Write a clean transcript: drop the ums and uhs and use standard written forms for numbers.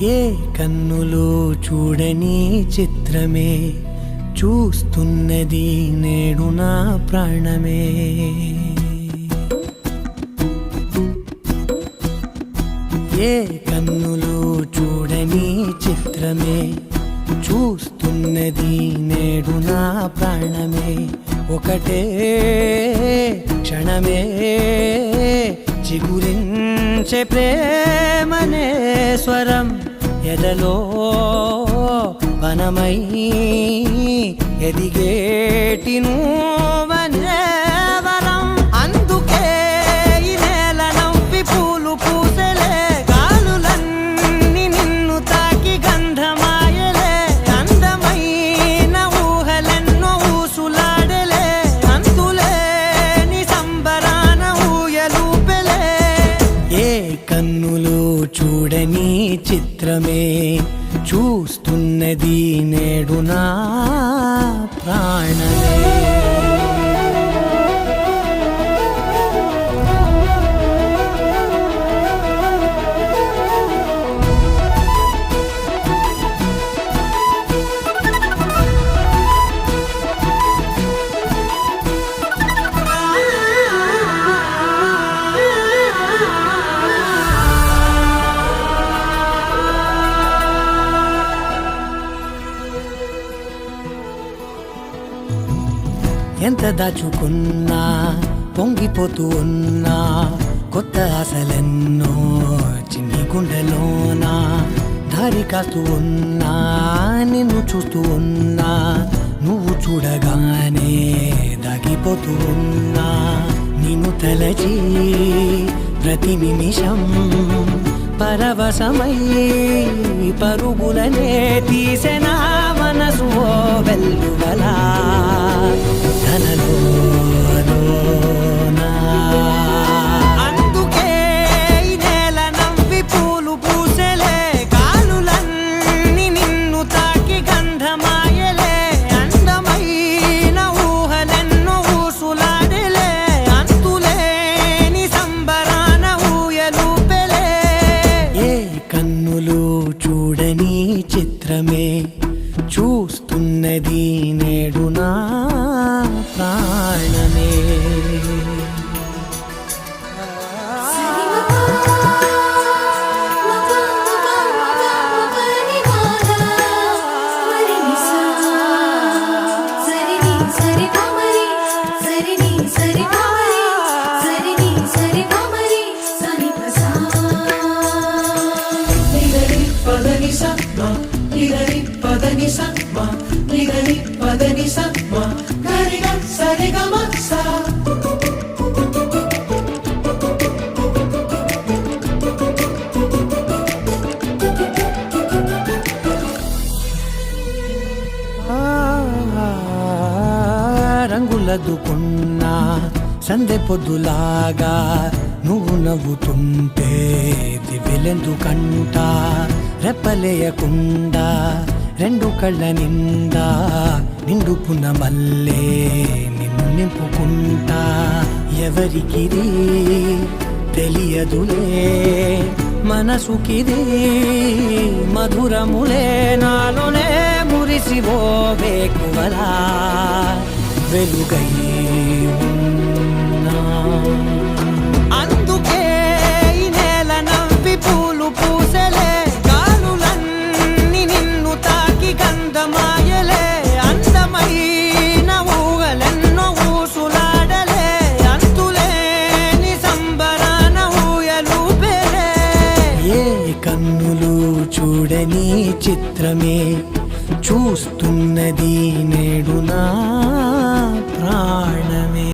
ఏ కన్నులు చూడని చిత్రమే చూస్తున్నది నేడు నా ప్రాణమే. ఏ కన్నులు చూడని చిత్రమే చూస్తున్నది నేడు నా ప్రాణమే. ఒకటే క్షణమే చిగురించే ప్రేమనే స్వరం ఎదలో వనమై ఎదిగేటి నువ్వనే వరం. అందుకే ఈ నేల నవ్వి పూలు పూసెలే, గాలులన్నీ నిన్ను తాకి గంధమాయలే. అందమైన ఊహలెన్నో ఊసులాడలే, అంతులేని సంబరాన ఊయలూపెలే. ఏ కన్నులు చూడని చిత్రమే చూస్తున్నది నేడు నా ప్రాణమే. ఎంత దాచుకున్నా పొంగిపోతూ ఉన్నా, కొత్త ఆశలెన్నో చిన్ని గుండెలోనా. దారి కాస్తూ ఉన్నా, నిన్ను చూస్తూ ఉన్నా, నువ్వు చూడగానే దాగిపోతూ ఉన్నా. నిన్ను తలచి ప్రతి నిమిషం పరవశమై పరుగులనే తీసెనా మనసు ఓ వెల్లువలా. అందుకే ఈ నేల నవ్వి పూలు పూసెలే, గాలులన్నీ నిన్ను తాకి గంధమాయలే. అందమైన ఊహలెన్నో ఊసులాడలే, అంతులేని సంబరాన ఊయలూపెలే. ఏ కన్నులు చూడని చిత్రమే చూస్తున్నది నేడు నా ప్రాణమే. రంగులదుకున్నా సందె పొద్దులాగా నువ్వు నవ్వుతుంటే దివ్వెలెందుకంట. రెప్పలేయకుండా రెండు కళ్ళ నిండా నిండుకున్న మల్లే నిన్ను నింపుకుంటా. ఎవరికిది తెలియదులే మనసుకిది మధురములే, నాలోనే మురిసివో వేకువలా వెలుగై ఉన్నా. అందుకే ఈ నేల నవ్వి పూలు పూసెలే, గాలులన్నీ నిన్ను తాకి గంధమాయలే. అందమైన ఊహలెన్నో ఊసులాడలే, అంతులేని సంబరాన ఊయలూపెలే. ఏ కన్నులు చూడని చిత్రమే చూస్తున్నది నేడు నా ప్రాణమే.